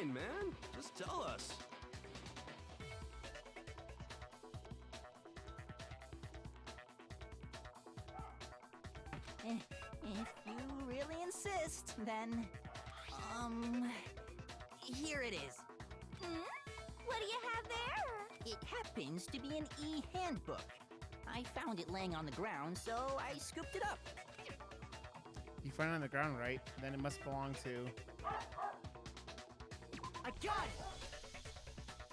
fine, man. Just tell us. If you really insist, then... here it is. What do you have there? It happens to be an e-handbook. I found it laying on the ground, so I scooped it up. You find it on the ground, right? Then it must belong to... I got it!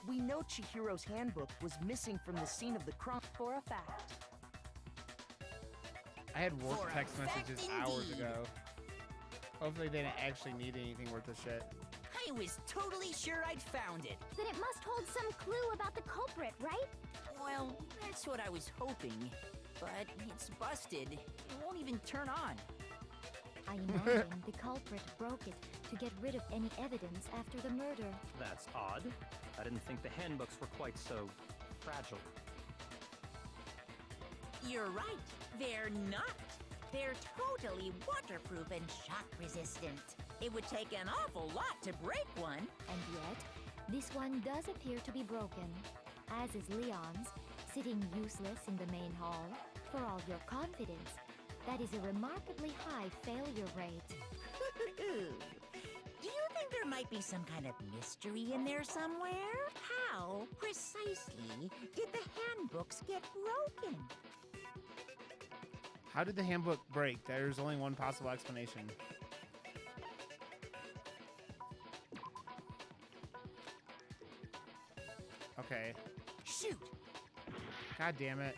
We know Chihiro's handbook was missing from the scene of the crime. For a fact. I had work For a text fact messages hours indeed. ago. Hopefully they didn't actually need anything worth of shit. I was totally sure I'd found it. Then it must hold some clue about the culprit, right? Well, that's what I was hoping. But it's busted. It won't even turn on. I imagine the culprit broke it to get rid of any evidence after the murder. That's odd. I didn't think the handbooks were quite so fragile. You're right. They're not. They're totally waterproof and shock resistant. It would take an awful lot to break one. And yet, this one does appear to be broken, as is Leon's, sitting useless in the main hall. For all your confidence, that is a remarkably high failure rate. Do you think there might be some kind of mystery in there somewhere? How precisely did the handbooks get broken? How did the handbook break? There's only one possible explanation. Okay. Shoot! God damn it.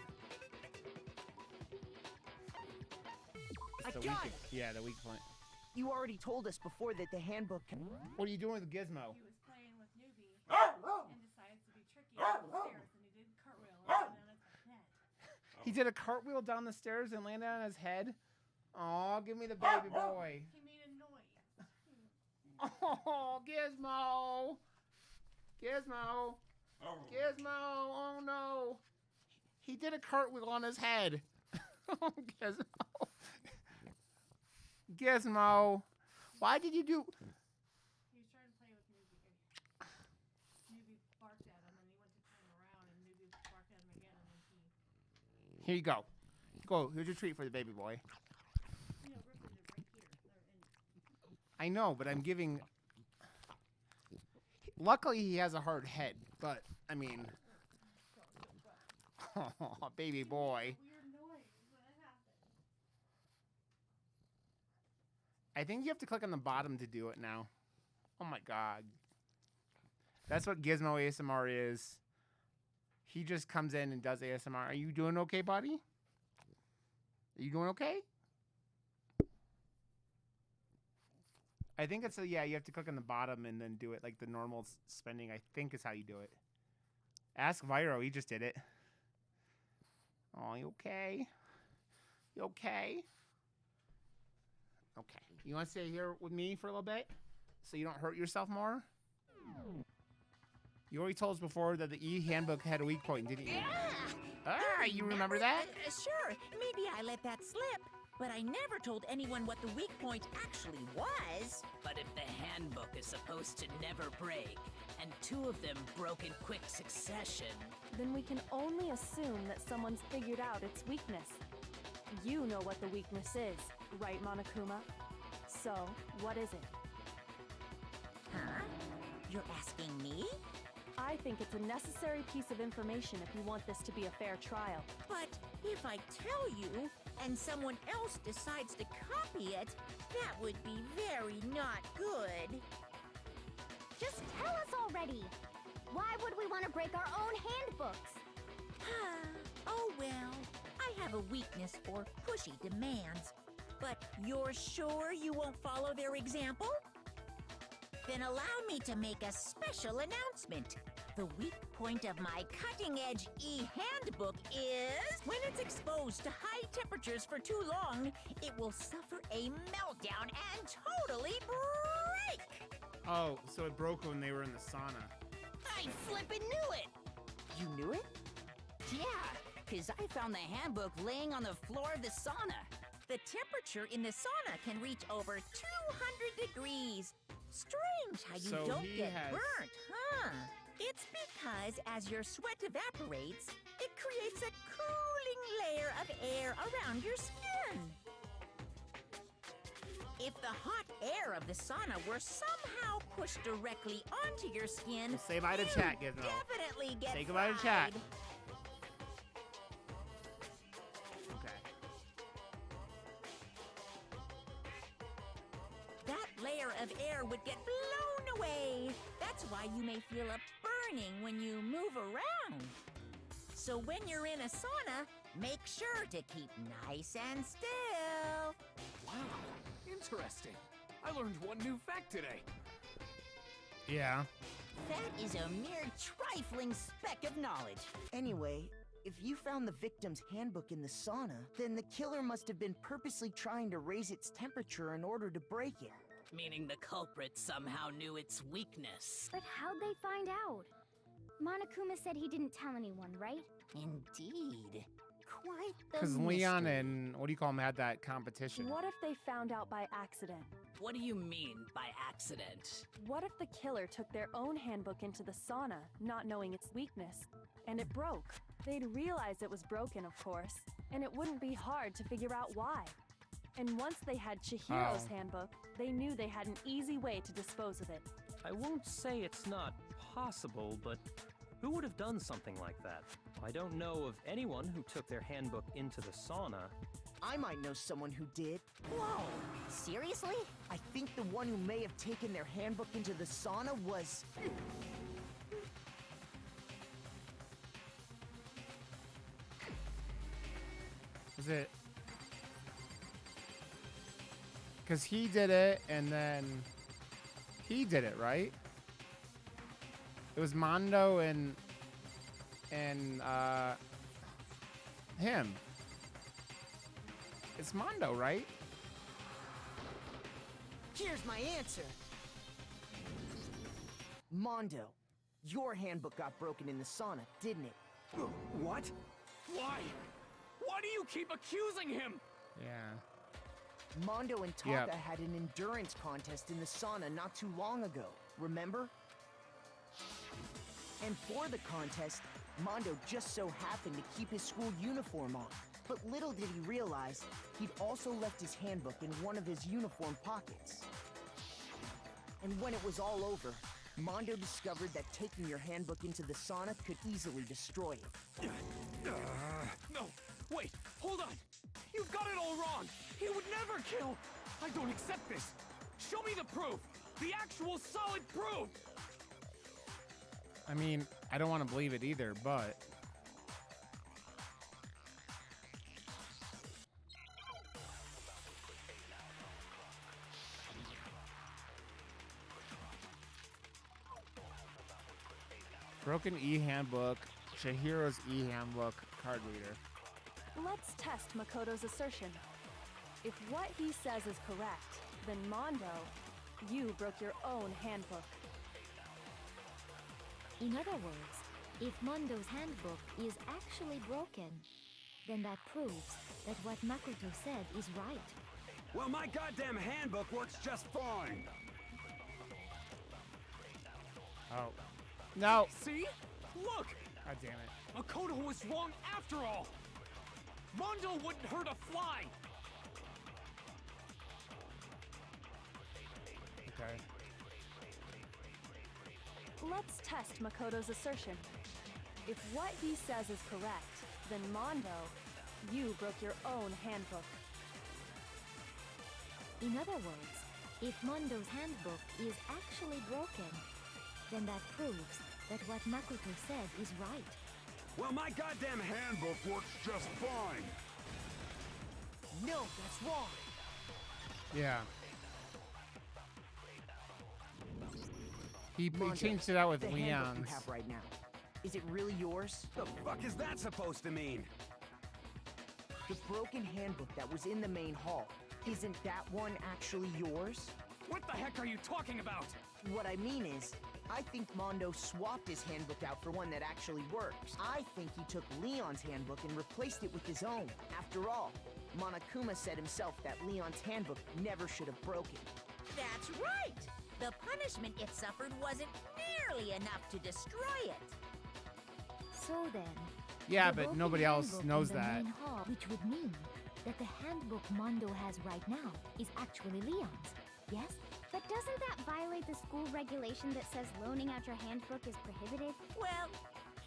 I It's the got weak, it! yeah, the weak point. You already told us before that the handbook can... What are you doing with Gizmo? He was playing with Newbie and decided to be tricky on the stairs, and he did cartwheel and landed on his head. He did a cartwheel down the stairs and landed on his head? Aw, give me the baby boy. He made a noise. Oh, Gizmo! Gizmo! Gizmo! Oh no! He did a cartwheel on his head. Oh, Gizmo! Gizmo! Why did you do... He was trying to play with Newbie. Newbie barked at him, and he went to turn him around, and Newbie barked at him again, and then he... Here you go. Go, here's your treat for the baby boy. You know, Ripley, they're right here. They're in... I know, but I'm giving... Luckily, he has a hard head, but, I mean... Oh, baby boy. Weird noise when it happened. I think you have to click on the bottom to do it now. Oh my god. That's what Gizmo ASMR is. He just comes in and does ASMR. Are you doing okay, buddy? Are you doing okay? I think it's yeah, you have to click on the bottom and then do it like the normal spending, I think is how you do it. Ask Viro, he just did it. Oh, you okay? You okay? Okay. You want to stay here with me for a little bit? So you don't hurt yourself more? You already told us before that the E-handbook had a weak point, didn't you? Yeah! Ah, you remember that? Sure, maybe I let that slip. But I never told anyone what the weak point actually was. But if the handbook is supposed to never break, and two of them broke in quick succession... Then we can only assume that someone's figured out its weakness. You know what the weakness is, right, Monokuma? So, what is it? Huh? You're asking me? I think it's a necessary piece of information if you want this to be a fair trial. But if I tell you, and someone else decides to copy it, that would be very not good. Just tell us already! Why would we want to break our own handbooks? Oh well, I have a weakness for pushy demands. But you're sure you won't follow their example? Then allow me to make a special announcement. The weak point of my cutting-edge e-handbook is when it's exposed to high temperatures for too long, it will suffer a meltdown and totally break! Oh, so it broke when they were in the sauna. I flippin' knew it! You knew it? Yeah, because I found the handbook laying on the floor of the sauna. The temperature in the sauna can reach over 200 degrees. Strange how you So don't he get has- burnt, huh? It's because as your sweat evaporates, it creates a cooling layer of air around your skin. If the hot air of the sauna were somehow pushed directly onto your skin, Well, say bye to you'd chat, Gizmo. definitely get Say goodbye to chat. fried. Okay. That layer of air would get blown away. That's why you may feel a burning when you move around. So when you're in a sauna, make sure to keep nice and still. Wow, interesting. I learned one new fact today. Yeah. That is a mere trifling speck of knowledge. Anyway, if you found the victim's handbook in the sauna, then the killer must have been purposely trying to raise its temperature in order to break it. Meaning the culprit somehow knew its weakness. But how'd they find out? Monokuma said he didn't tell anyone, right? Indeed. Quite the Because Leon mystery. and what do you call him had that competition. What if they found out by accident? What do you mean by accident? What if the killer took their own handbook into the sauna, not knowing its weakness, and it broke? They'd realize it was broken, of course, and it wouldn't be hard to figure out why. And once they had Chihiro's Oh. handbook, they knew they had an easy way to dispose of it. I won't say it's not possible, but who would have done something like that? I don't know of anyone who took their handbook into the sauna. I might know someone who did. Whoa, seriously? I think the one who may have taken their handbook into the sauna was... Was it? Because he did it, and then he did it, right? It was Mondo and him. It's Mondo, right? Here's my answer. Mondo, your handbook got broken in the sauna, didn't it? What? Why? Why do you keep accusing him? Yeah. Mondo and Taka Yep. had an endurance contest in the sauna not too long ago, remember? And for the contest, Mondo just so happened to keep his school uniform on. But little did he realize, he'd also left his handbook in one of his uniform pockets. And when it was all over, Mondo discovered that taking your handbook into the sauna could easily destroy it. No, wait, hold on. You've got it all wrong. He would never kill. I don't accept this. Show me the proof. The actual solid proof. I mean, I don't want to believe it either, but broken e-handbook, Chihiro's e-handbook card reader. Let's test Makoto's assertion. If what he says is correct, then Mondo, you broke your own handbook. In other words, if Mondo's handbook is actually broken, then that proves that what Makoto said is right. Well, my goddamn handbook works just fine. Oh. No. See? Look! God damn it. Makoto was wrong after all. Mondo wouldn't hurt a fly. Okay. Let's test Makoto's assertion. If what he says is correct, then Mondo, you broke your own handbook. In other words, if Mondo's handbook is actually broken, then that proves that what Makoto said is right. Well, my goddamn handbook works just fine. No, that's wrong. Yeah. He Mondo, changed it out with the handbook you Leon's. have right now. Is it really yours? The fuck is that supposed to mean? The broken handbook that was in the main hall, isn't that one actually yours? What the heck are you talking about? What I mean is, I think Mondo swapped his handbook out for one that actually works. I think he took Leon's handbook and replaced it with his own. After all, Monokuma said himself that Leon's handbook never should have broken. That's right! The punishment it suffered wasn't nearly enough to destroy it. So then, Yeah, the but broken nobody else handbook in knows the that. main hall, which would mean that the handbook Mondo has right now is actually Leon's. Yes? But doesn't that violate the school regulation that says loaning out your handbook is prohibited? Well,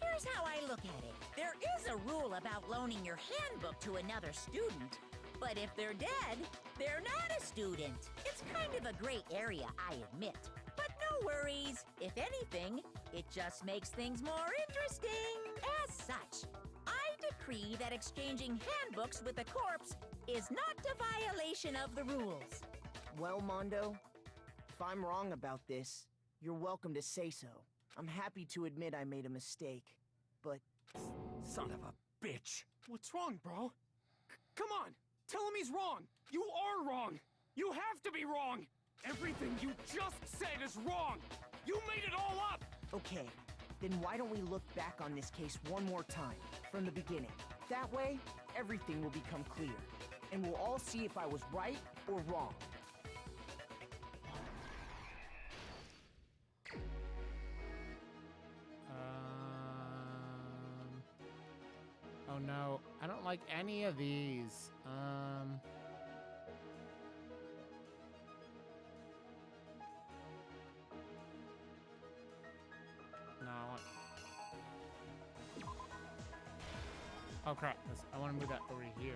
here's how I look at it. There is a rule about loaning your handbook to another student, but if they're dead, they're not a student. It's kind of a gray area, I admit. But no worries. If anything, it just makes things more interesting. As such, I decree that exchanging handbooks with a corpse is not a violation of the rules. Well, Mondo, if I'm wrong about this, you're welcome to say so. I'm happy to admit I made a mistake, but... Son of a bitch. What's wrong, bro? Come on. Tell him he's wrong. You are wrong. You have to be wrong. Everything you just said is wrong. You made it all up. Okay, then why don't we look back on this case one more time, from the beginning? That way, everything will become clear, and we'll all see if I was right or wrong. Oh no, I don't like any of these. No. Oh crap! I want to move that over here.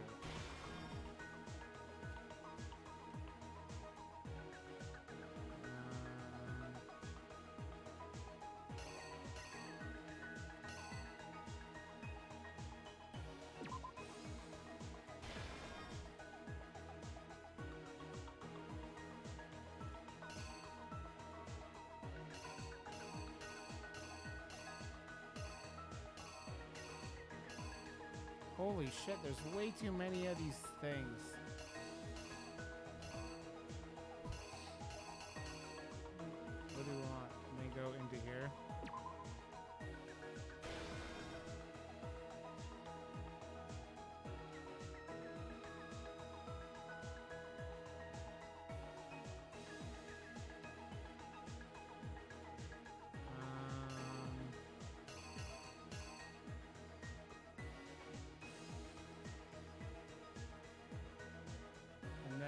Holy shit, there's way too many of these things. What do we want? Can they go into here?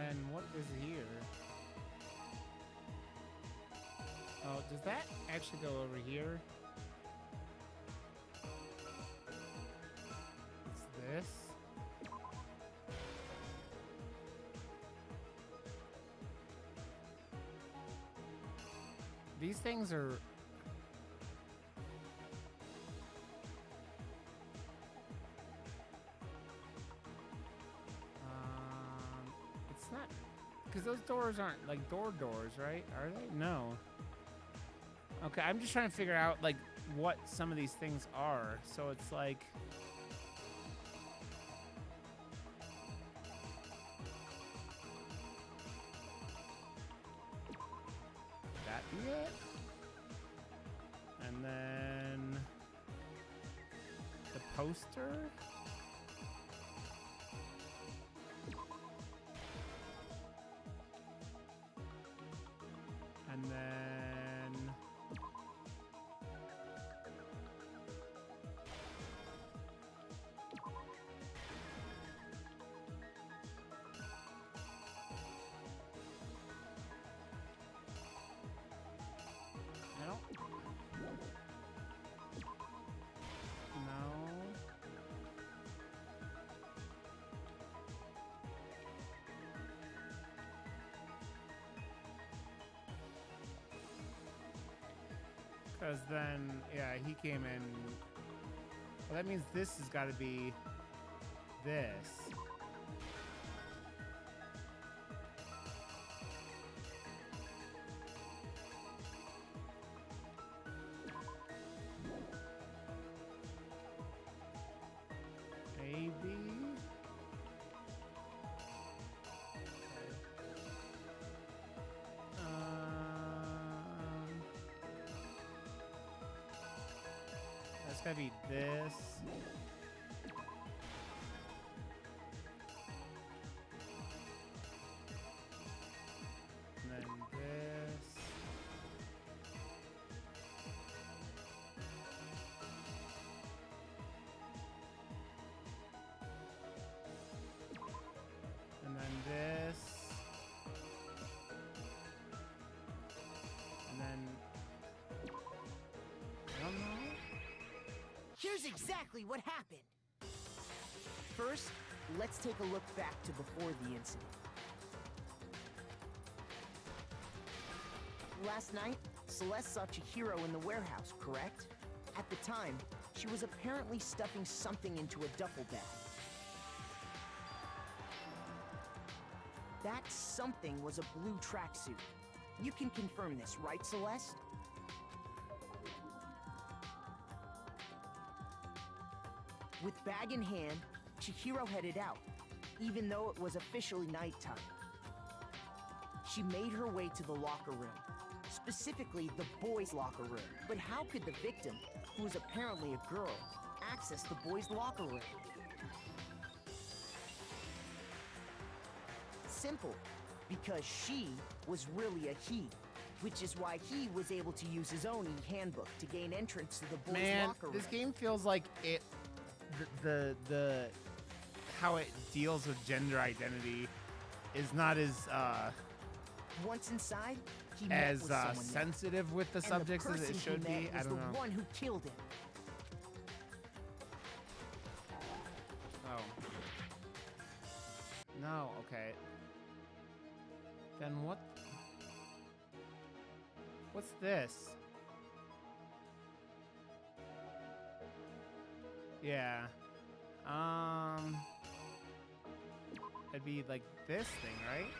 And what is here? Oh, does that actually go over here? It's this. These things are... It's not... Because those doors aren't, like, doors, right? Are they? No. Okay, I'm just trying to figure out, like, what some of these things are. So it's like... That be it? And then... The poster? And then... I don't... No. Because then, yeah, he came in. Well, that means this has got to be this. Maybe. That's gotta be this. And then this. Here's exactly what happened. First, let's take a look back to before the incident. Last night, Celeste saw Chihiro in the warehouse, correct? At the time, she was apparently stuffing something into a duffel bag. That something was a blue tracksuit. You can confirm this, right, Celeste? With bag in hand, Chihiro headed out, even though it was officially nighttime. She made her way to the locker room, specifically the boys' locker room. But how could the victim, who was apparently a girl, access the boys' locker room? Simple, because she was really a he, which is why he was able to use his own e-handbook to gain entrance to the boys' locker room. This game feels like it, the how it deals with gender identity is not as Once inside, he met with someone sensitive with the subjects as it should be. I don't know. The one who killed him. Oh. No, okay. Then what? What's this? Yeah. It'd be like this thing, right?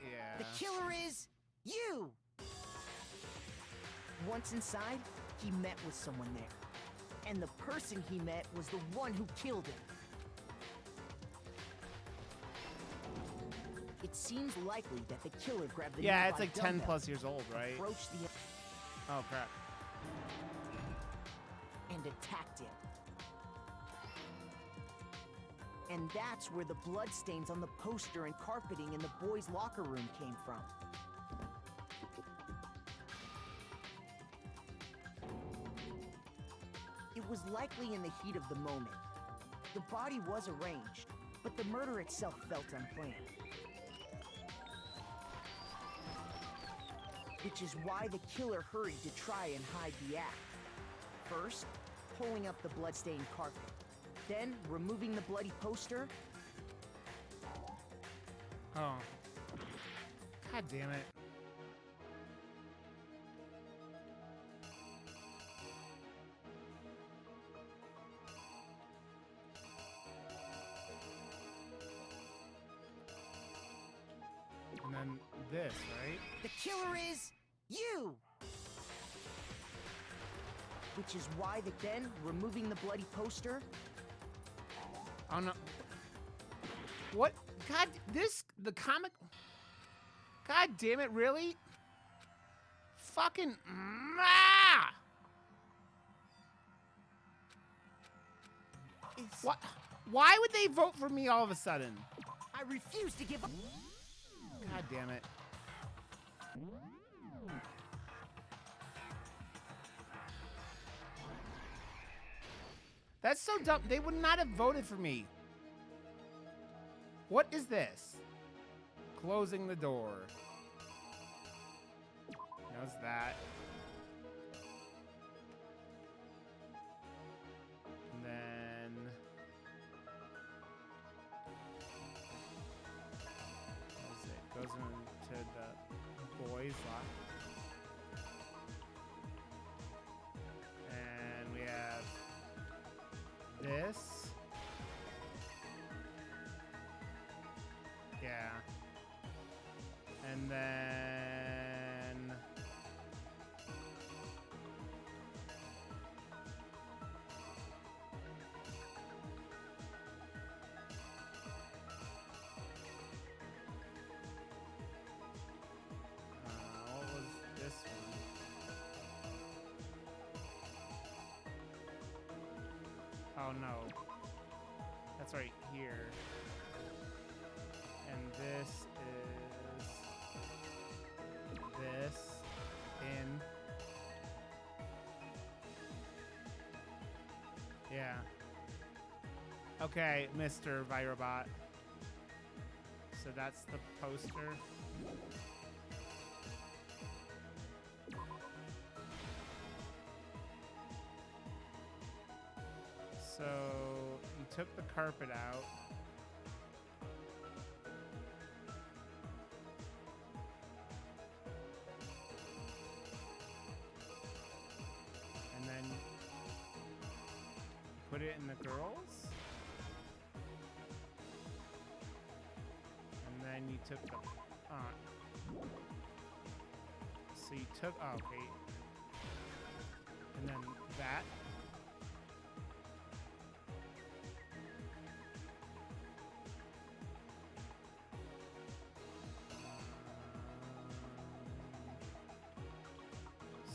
Yeah. The killer is you! Once inside, he met with someone there. And the person he met was the one who killed him. It seems likely that the killer grabbed the Yeah, it's like 10 dumbbell, plus years old, right? approached the Oh, crap. and attacked him. And that's where the bloodstains on the poster and carpeting in the boys' locker room came from. It was likely in the heat of the moment. The body was arranged, but the murder itself felt unplanned. Which is why the killer hurried to try and hide the act. First, pulling up the bloodstained carpet. Then, removing the bloody poster. Oh. God damn it. And then this, right? The killer is you! Which is why then, removing the bloody poster. Oh no. What? God, the comic. God damn it, really? Fucking. What? Why would they vote for me all of a sudden? I refuse to give up. God damn it. That's so dumb. They would not have voted for me. What is this? Closing the door. Knows that. And then... what is it? Goes into the boys' locker. And we have... this. Yeah. And then... what was this one? Oh no. That's right here. And this is this in. Yeah. Okay, Mr. Virobot. So that's the poster. took the carpet out. And then put it in the girls. And then you took the so you took okay. And then that.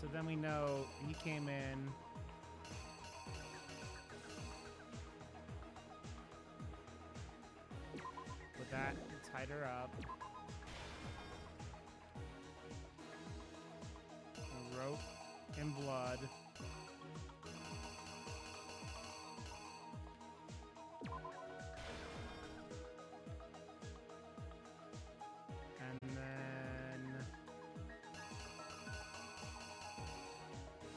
So then we know he came in. With that, tied her up. Rope and blood.